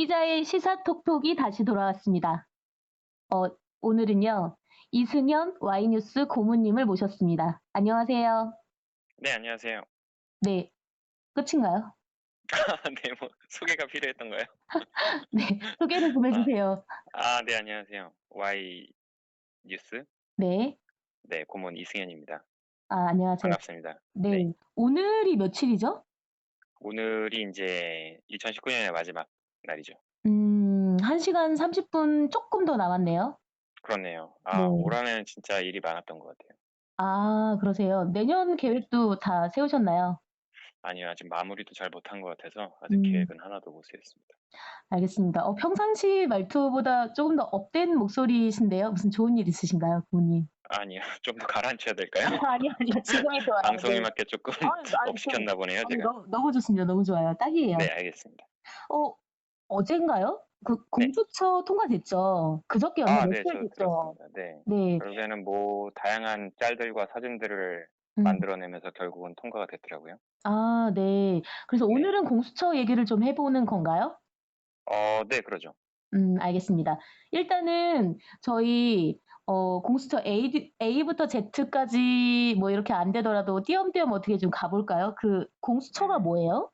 기자의 시사톡톡이 다시 돌아왔습니다. 어, 오늘은요, 이승현 와이뉴스 고문님을 모셨습니다. 안녕하세요. 네, 안녕하세요. 네, 끝인가요? 네, 뭐 소개가 필요했던가요? 네, 소개를 좀 아, 해주세요. 네, 안녕하세요. Y 뉴스 네, 네, 고문 이승현입니다. 안녕하세요. 반갑습니다. 네, 네, 오늘이 며칠이죠? 오늘이 이제 2019년의 마지막 날이죠. 1시간 30분 조금 더 남았네요. 그렇네요. 네. 올 한해는 진짜 일이 많았던 것 같아요. 그러세요. 내년 네, 계획도 다 세우셨나요? 아니요, 아직 마무리도 잘 못한 것 같아서 아직 음, 계획은 하나도 못 세웠습니다. 알겠습니다. 평상시 말투보다 조금 더 업된 목소리신데요. 무슨 좋은 일 있으신가요, 부모님? 아니요, 좀 더 가라앉혀야 될까요? 아니요. 지금이 좋아요. 방송에 네. 맞게 조금 업 좀 시켰나 보네요, 제가. 너무 좋습니다. 너무 좋아요. 딱이에요. 네, 알겠습니다. 어 어젠가요? 그 네. 공수처 통과됐죠. 그저께였나 네, 며칠 저 됐죠. 들었습니다. 네. 네. 결국에는 뭐 다양한 짤들과 사진들을 음. 만들어내면서 결국은 통과가 됐더라고요. 네. 그래서 네. 오늘은 공수처 얘기를 좀 해 보는 건가요? 네, 그러죠. 알겠습니다. 일단은 저희 공수처 A부터 Z까지 뭐 이렇게 안 되더라도 띄엄띄엄 어떻게 좀 가 볼까요? 그 공수처가 음, 뭐예요?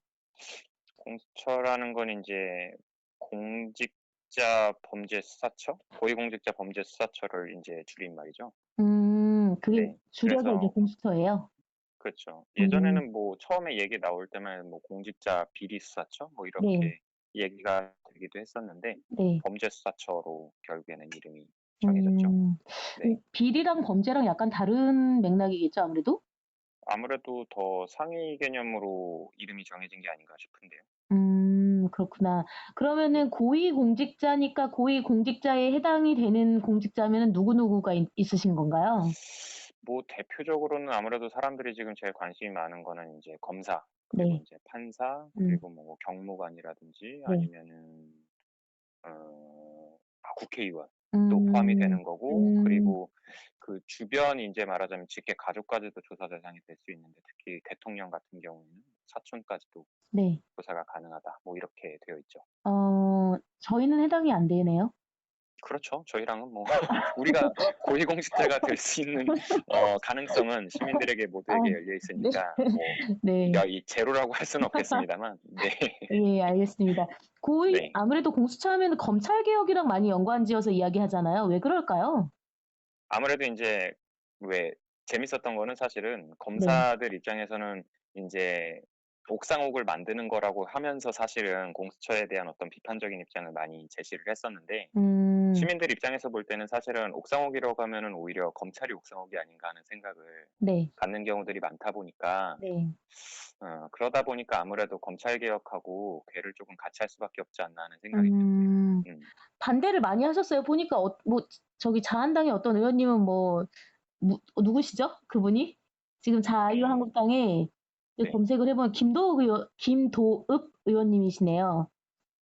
공수처라는 건 이제 공직자 범죄 수사처, 고위공직자 범죄 수사처를 이제 줄인 말이죠. 그게 네. 줄여서 이제 그래서 공수처예요? 그렇죠. 음. 예전에는 뭐 처음에 얘기 나올 때만 뭐 공직자 비리 수사처 뭐 네. 이렇게 얘기가 되기도 했었는데 네. 범죄 수사처로 결국에는 이름이 정해졌죠. 음. 네. 비리랑 범죄랑 약간 다른 맥락이겠죠, 아무래도? 아무래도 더 상위 개념으로 이름이 정해진 게 아닌가 싶은데요. 그렇구나. 네. 그러면은 고위공직자니까 고위공직자에 해당이 되는 공직자면은 누구누구가 있으신 건가요? 뭐 대표적으로는 아무래도 사람들이 지금 제일 관심이 많은 거는 이제 검사, 그리고 네. 이제 판사, 음. 그리고 뭐 경무관이라든지 네. 아니면은 국회의원 또 포함이 음. 되는 거고, 음. 그리고 그 주변 이제 말하자면 직계 가족까지도 조사 대상이 될 수 있는데, 특히 대통령 같은 경우에는 사촌까지도 네. 조사가 가능하다. 뭐 이렇게 되어 있죠. 저희는 해당이 안 되네요. 그렇죠. 저희랑은 뭐 우리가 고위공직자가 될 수 있는 가능성은 시민들에게 아 모두에게 열려 네. 있으니까 뭐 네. 이 제로라고 할 수는 없겠습니다만, 네. 예, 알겠습니다. 네. 아무래도 공수처 하면은 검찰 개혁이랑 많이 연관지어서 이야기하잖아요. 왜 그럴까요? 아무래도 이제 왜 재밌었던 거는 사실은 네. 검사들 입장에서는 이제 옥상옥을 만드는 거라고 하면서 사실은 공수처에 대한 어떤 비판적인 입장을 많이 제시를 했었는데, 음. 시민들 입장에서 볼 때는 사실은 옥상옥이라고 하면은 오히려 검찰이 옥상옥이 아닌가 하는 생각을 네. 갖는 경우들이 많다 보니까, 네. 그러다 보니까 아무래도 검찰 개혁하고 궤를 조금 같이 할 수밖에 없지 않나 하는 생각이 드는데요. 음. 음. 반대를 많이 하셨어요. 보니까 저기 자한당의 어떤 의원님은 누구시죠? 그분이? 지금 음, 자유한국당에 네. 검색을 해 보면 김도읍 의원님이시네요.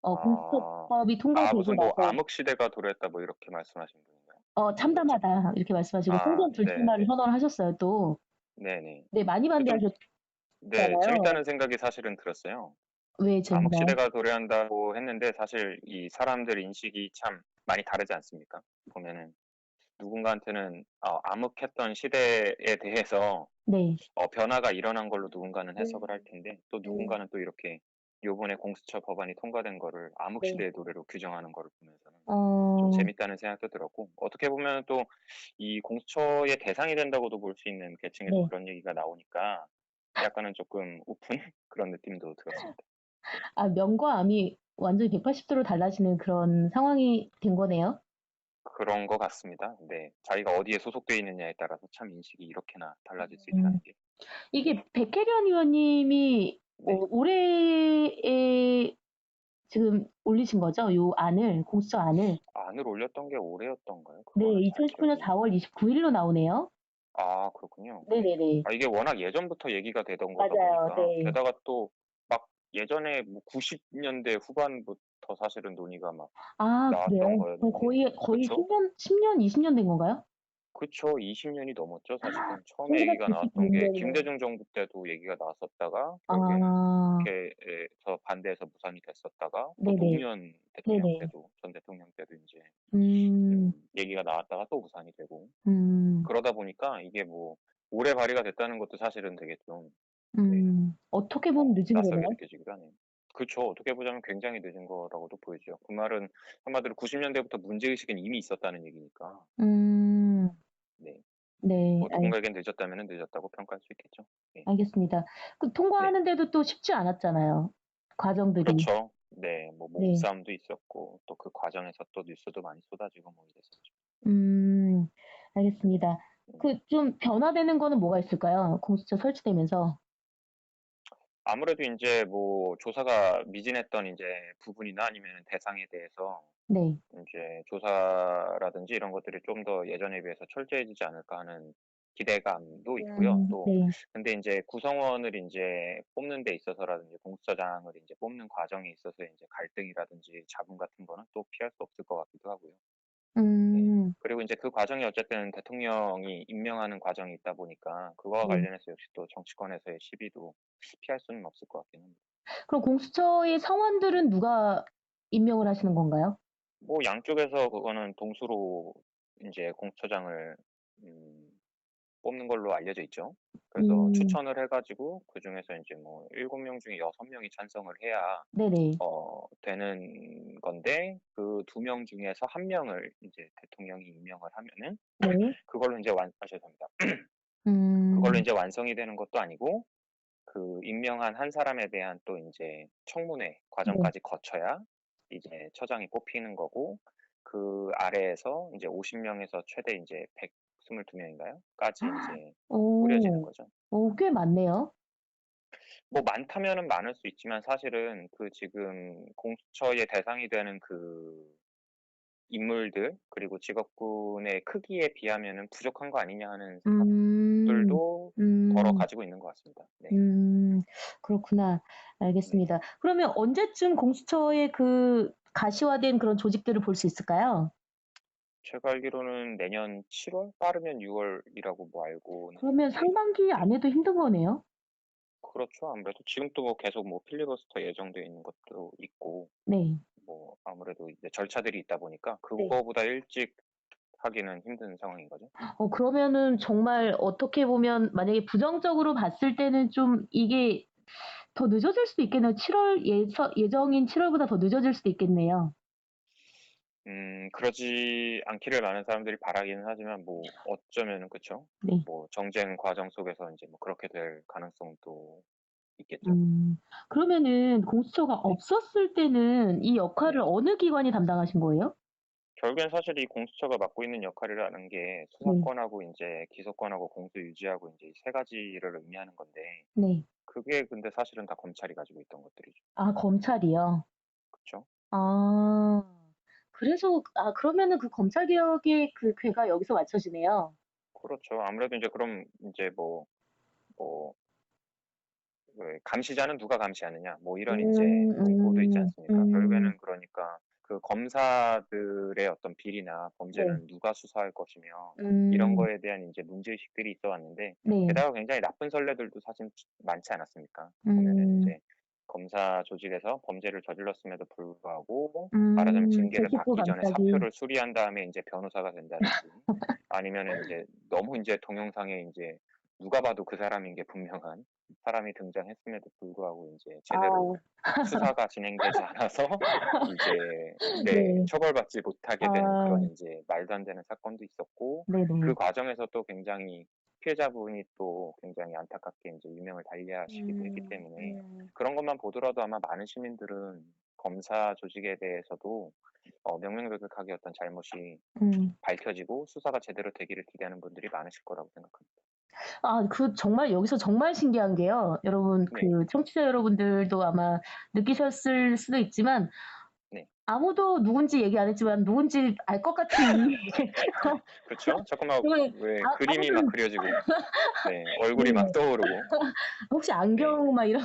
아, 공수처법이 통과되고 무슨 뭐 나서 암흑시대가 도래했다 뭐 이렇게 말씀하신 분인가요? 누구였죠? "참담하다." 이렇게 말씀하시고 총선 불출마를 네네. 선언을 하셨어요 또. 네네. 네, 많이 좀, 반대하셨잖아요. 네, 재밌다는 생각이 사실은 들었어요. 왜 재밌나요? 암흑시대가 도래한다고 했는데 사실 이 사람들 인식이 참 많이 다르지 않습니까? 보면은 누군가한테는 암흑했던 시대에 대해서 네. 변화가 일어난 걸로 누군가는 해석을 할 음. 텐데, 또 음. 누군가는 또 이렇게 요번에 공수처 법안이 통과된 거를 네. 암흑시대의 노래로 규정하는 거를 보면서는 좀 어. 재밌다는 생각도 들었고, 어떻게 보면 또 이 공수처의 대상이 된다고도 볼 수 있는 계층에도 네. 그런 얘기가 나오니까 약간은 조금 우픈 그런 느낌도 들었습니다. 명과 암이 완전히 180 도로 달라지는 그런 상황이 된 거네요. 그런 것 같습니다. 네. 자기가 어디에 소속되어 있느냐에 따라서 참 인식이 이렇게나 달라질 수 음. 있다는 게. 네. 이게 백혜련 의원님이 네. 올해에 지금 올리신 거죠? 요 안을, 공수처 안을. 안을 올렸던 게 올해였던가요? 네, 그거는 잘 2019년 기억이. 4월 29 일로 나오네요. 그렇군요. 네네네. 이게 워낙 예전부터 얘기가 되던 거다 맞아요. 보니까, 네. 게다가 또 막 예전에 뭐 90년대 후반부터 사실은 논의가 막 나왔던 그래요? 그럼 거였는데, 거의 그쵸? 10년, 20년 된 건가요? 그쵸. 20년이 넘었죠, 사실은. 처음에 얘기가 나왔던 게 1996 년이면 김대중 정부 때도 얘기가 나왔었다가, 결국에는 아. 국회에서 반대해서 무산이 됐었다가 또 네네. 노무현 대통령 네네. 때도 전 대통령 때도 인제 음. 얘기가 나왔다가 또 무산이 되고 음. 그러다 보니까 이게 뭐 올해 발의가 됐다는 것도 사실은 되게 좀 네 어떻게 보면 늦은 낯설게 거네요. 느껴지기도 하네요. 그쵸. 어떻게 보자면 굉장히 늦은 거라고도 보이죠. 그 말은 한마디로 90 년대부터 문제의식은 이미 있었다는 얘기니까. 음. 네. 네. 뭐 누군가에겐 늦었다면은 늦었다고 평가할 수 있겠죠. 네. 알겠습니다. 그 네. 통과하는데도 또 쉽지 않았잖아요, 과정들이. 그렇죠. 네. 뭐 네. 몸싸움도 있었고 또 그 과정에서 또 뉴스도 많이 쏟아지고 뭐 이랬었죠. 음. 알겠습니다. 음. 그 좀 변화되는 거는 뭐가 있을까요? 공수처 설치되면서. 아무래도 인제 뭐 조사가 미진했던 인제 부분이나 아니면은 대상에 대해서 네. 인제 조사라든지 이런 것들이 좀 더 예전에 비해서 철저해지지 않을까 하는 기대감도 있고요. 또 네. 근데 인제 구성원을 인제 뽑는 데 있어서라든지 공수처장을 인제 뽑는 과정에 있어서 인제 갈등이라든지 잡음 같은 거는 또 피할 수 없을 것 같기도 하고요. 네. 음. 그리고 인제 그 과정이 어쨌든 대통령이 임명하는 과정이 있다 보니까 그거와 네. 관련해서 역시 또 정치권에서의 시비도 피할 수는 없을 것 같긴 합니다. 그럼 공수처의 성원들은 누가 임명을 하시는 건가요? 뭐 양쪽에서 그거는 동수로 인제 공수처장을 음 뽑는 걸로 알려져 있죠. 그래서 음. 추천을 해 가지고 그중에서 인제 뭐 7명 중에 6 명이 찬성을 해야 네네. 되는 건데 그 2명 중에서 1 명을 인제 대통령이 임명을 하면은 네. 그걸로 인제 죄송합니다. 그걸로 음. 인제 완성이 되는 것도 아니고 그 임명한 한 사람에 대한 또 인제 청문회 네. 과정까지 거쳐야 이제 처장이 뽑히는 거고 그 아래에서 인제 50 명에서 최대 인제 122 명인가요? 까지 인제 꾸려지는 오. 거죠. 꽤 많네요. 뭐 많다면은 많을 수 있지만 사실은 그 지금 공수처의 대상이 되는 그 인물들 그리고 직업군의 크기에 비하면은 '부족한 거 아니냐.' 하는 음. 생각들도 덜어 음. 가지고 있는 것 같습니다. 네. 음. 그렇구나. 네. 알겠습니다. 그러면 언제쯤 공수처의 그 가시화된 그런 조직들을 볼 수 있을까요? 제가 알기로는 내년 7 월 빠르면 6 월이라고 뭐 알고는 그러면 있는데 상반기 네. 안에도 힘든 거네요. 그렇죠. 아무래도 지금 또 뭐 계속 뭐 필리버스터 예정돼 있는 것도 있고 네. 뭐 아무래도 이제 절차들이 있다 보니까 네. 그거보다 일찍 하기는 힘든 상황인 거죠. 그러면은 정말 어떻게 보면 만약에 부정적으로 봤을 때는 좀 이게 더 늦어질 수도 있겠네요. 7월 예정인 7 월보다 더 늦어질 수도 있겠네요. 그러지 않기를 많은 사람들이 바라기는 하지만 뭐 어쩌면은 그쵸. 네. 뭐 정쟁 과정 속에서 인제 뭐 그렇게 될 가능성도 있겠죠. 음. 그러면은 공수처가 네. 없었을 때는 이 네. 역할을 어느 기관이 담당하신 거예요? 결국엔 사실 이 공수처가 맡고 있는 역할이라는 게 네. 수사권하고 인제 기소권하고 공소 유지하고 인제 이 3 가지를 의미하는 건데 네. 그게 근데 사실은 다 검찰이 가지고 있던 것들이죠. 검찰이요? 그쵸? 아. 그래서 그러면은 그 검찰 개혁의 그 궤가 여기서 맞춰지네요. 그렇죠. 아무래도 인제 그럼 인제 뭐 왜 "감시자는 누가 감시하느냐." 뭐 이런 인제 문구도 있지 않습니까? 결국에는 그러니까 그 검사들의 어떤 비리나 네. 범죄는 누가 수사할 것이며 이런 음. 거에 대한 인제 문제의식들이 있어 왔는데 네. 게다가 굉장히 나쁜 선례들도 사실 많지 않았습니까? 보면은 음. 인제 검사 조직에서 범죄를 저질렀음에도 불구하고 말하자면 징계를 제식구 받기 전에 감싸기. 사표를 수리한 다음에 인제 변호사가 된다든지 아니면은 인제 너무 인제 동영상에 인제 누가 봐도 그 사람인 게 분명한 사람이 등장했음에도 불구하고 인제 제대로 아. 수사가 진행되지 않아서 이제 네 네. 처벌받지 못하게 되는 그런 아. 인제 말도 안 되는 사건도 있었고 그 네네. 과정에서 또 굉장히 피해자분이 또 굉장히 안타깝게 인제 유명을 달리하시기도 했기 음. 때문에 그런 것만 보더라도 아마 많은 시민들은 검사 조직에 대해서도 명명백백하게 어떤 잘못이 음. 밝혀지고 수사가 제대로 되기를 기대하는 분들이 많으실 거라고 생각합니다. 정말 여기서 정말 신기한 게요. 여러분 네. 그 청취자 여러분들도 아마 느끼셨을 수도 있지만 네. 아무도 누군지 얘기 안 했지만 누군지 알 것 같은 이 그쵸. 자꾸 막 그걸 왜 그림이 아무도 막 그려지고 네 얼굴이 막 네. 떠오르고 혹시 네. 안경 막 이런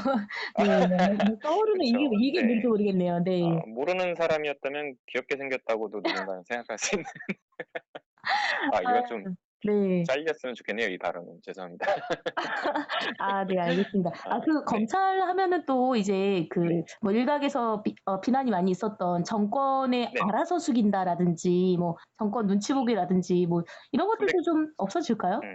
네. 뭐 떠오르는 이게 그쵸. 이게 뭔지 네. 모르겠네요. 네. 모르는 사람이었다면 귀엽게 생겼다고도 누군가는 생각할 수 있는 이거 좀 아 네. 잘렸으면 좋겠네요, 이 발언은. 죄송합니다. 아 네 알겠습니다. 아 아 그 네. 검찰 하면은 또 이제 그 네. 뭐 일각에서 비난이 많이 있었던 '정권에 네네. 알아서 숙인다.'라든지 뭐 '정권 눈치 보기'라든지 뭐 이런 근데 것들도 좀 없어질까요?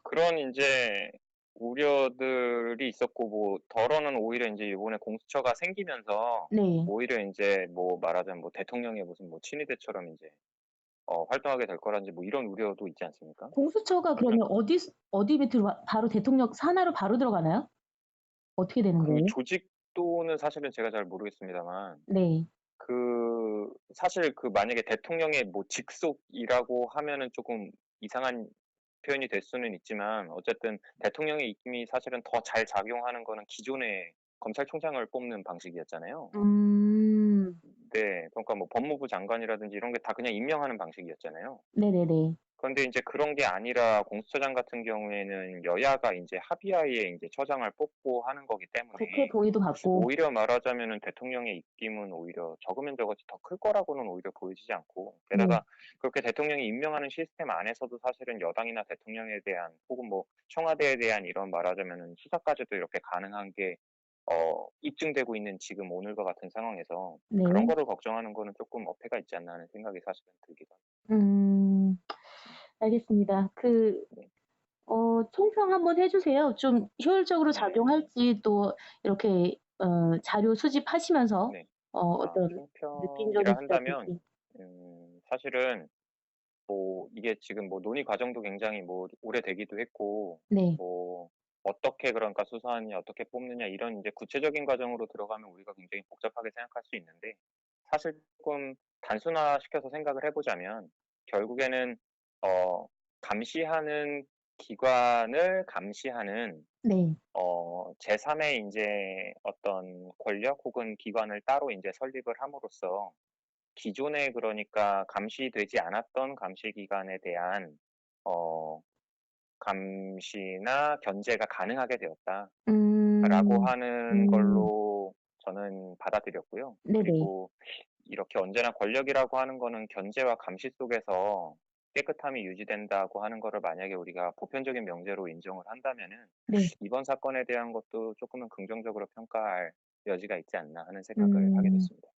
그런 인제 우려들이 있었고 뭐 덜어는 오히려 인제 이번에 공수처가 생기면서 네. 오히려 인제 뭐 말하자면 뭐 대통령의 무슨 뭐 친위대처럼 인제 활동하게 될 거라든지 뭐 이런 우려도 있지 않습니까? 공수처가 그러면 그러면 어디 밑으로 바로 대통령 산하로 바로 들어가나요? 어떻게 되는 그 거예요? 조직도는 사실은 제가 잘 모르겠습니다만 네. 사실 만약에 대통령의 뭐 직속이라고 하면은 쪼금 이상한 표현이 될 수는 있지만 어쨌든 대통령의 입김이 사실은 더 잘 작용하는 거는 기존의 검찰총장을 뽑는 방식이었잖아요. 음. 네. 그러니까 뭐 법무부 장관이라든지 이런 게 다 그냥 임명하는 방식이었잖아요. 네네네. 그런데 인제 그런 게 아니라 공수처장 같은 경우에는 여야가 인제 합의하에 인제 처장을 뽑고 하는 거기 국회 때문에 동의도 받고. 오히려 말하자면은 대통령의 입김은 오히려 적으면 적었지 더 클 거라고는 오히려 보여지지 않고 네. 게다가 그렇게 대통령이 임명하는 시스템 안에서도 사실은 여당이나 대통령에 대한 혹은 뭐 청와대에 대한 이런 말하자면은 수사까지도 이렇게 가능한 게 입증되고 있는 지금 오늘과 같은 상황에서 그런 네. 거를 걱정하는 거는 쪼끔 어폐가 있지 않나 하는 생각이 사실은 들기도 합니다. 음. 알겠습니다. 네. 총평 한번 해 주세요. 좀 효율적으로 음. 작용할지 또 이렇게 자료 수집하시면서 네. 어떤 느낀 점이 총평이라 한다면 있으셨을지. 사실은 뭐 이게 지금 뭐 논의 과정도 굉장히 뭐 오래되기도 했고 네. 뭐 어떻게 그러니까 수사안이 어떻게 뽑느냐 이런 인제 구체적인 과정으로 들어가면 우리가 굉장히 복잡하게 생각할 수 있는데 사실 쪼끔 단순화시켜서 생각을 해 보자면 결국에는 감시하는 기관을 감시하는 네. 제3의 인제 어떤 권력 혹은 기관을 따로 인제 설립을 함으로써 기존에 그러니까 감시되지 않았던 감시 기관에 대한 어 감시나 견제가 가능하게 되었다라고 음. 하는 음. 걸로 저는 받아들였고요. 네네. 그리고 이렇게 언제나 권력이라고 하는 거는 견제와 감시 속에서 깨끗함이 유지된다고 하는 거를 만약에 우리가 보편적인 명제로 인정을 한다면은 네. 이번 사건에 대한 것도 쪼끔은 긍정적으로 평가할 여지가 있지 않나 하는 생각을 하게 음. 됐습니다.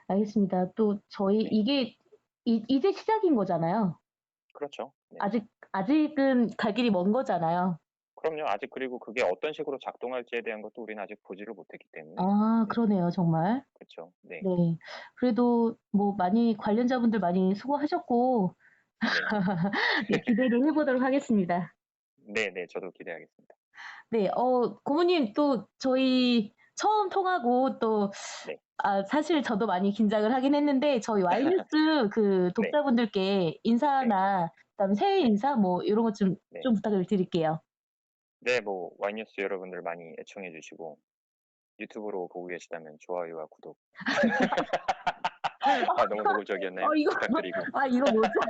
알겠습니다. 또 저희 네. 이게 이제 시작인 거잖아요. 그렇죠. 네. 아직은 갈 길이 먼 거잖아요. 그럼요. 아직 그리고 그게 어떤 식으로 작동할지에 대한 것도 우리는 아직 보지를 못했기 때문에. 아 네. 그러네요 정말. 그쵸. 네. 네. 그래도 뭐 많이 관련자분들 많이 수고하셨고 네. 네 기대를 해 보도록 하겠습니다. 네네. 저도 기대하겠습니다. 네. 고모님 또 저희 처음 통하고 또 네. 사실 저도 많이 긴장을 하긴 했는데 저희 와이뉴스 그 네. 독자분들께 네. 인사나 그다음에 새해 네. 인사 뭐 요런 것 네. 좀 부탁을 드릴게요. 네. 뭐 와이뉴스 여러분들 많이 애청해 주시고 유튜브로 보고 계시다면 좋아요와 구독 너무 노골적이었나요? 이거 부탁드리고 이거 뭐죠?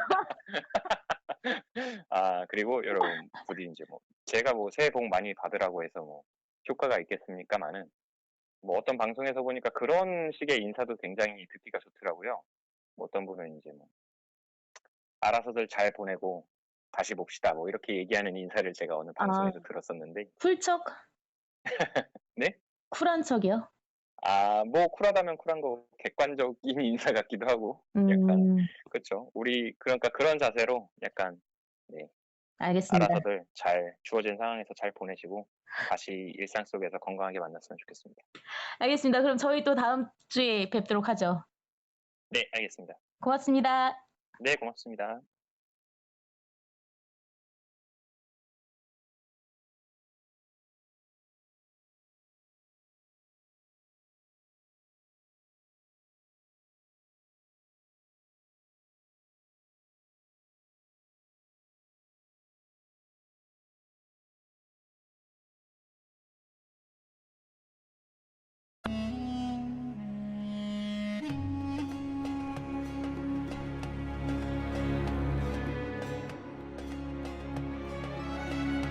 그리고 여러분 부디 인제 뭐 제가 뭐 새해 복 많이 받으라고 해서 뭐 효과가 있겠습니까마는 뭐 어떤 방송에서 보니까 그런 식의 인사도 굉장히 듣기가 좋더라고요. 뭐 어떤 분은 인제 뭐 "알아서들 잘 보내고 다시 봅시다." 뭐 이렇게 얘기하는 인사를 제가 어느 아 방송에서 들었었는데 쿨척? 네? 쿨한 척이요? 뭐 쿨하다면 쿨한 거고 객관적인 인사 같기도 하고 약간 음. 그쵸. 우리 그러니까 그런 자세로 약간 네 알겠습니다. 알아서들 잘 주어진 상황에서 잘 보내시고 다시 일상 속에서 건강하게 만났으면 좋겠습니다. 알겠습니다. 그럼 저희 또 다음 주에 뵙도록 하죠. 네 알겠습니다. 고맙습니다. 네 고맙습니다.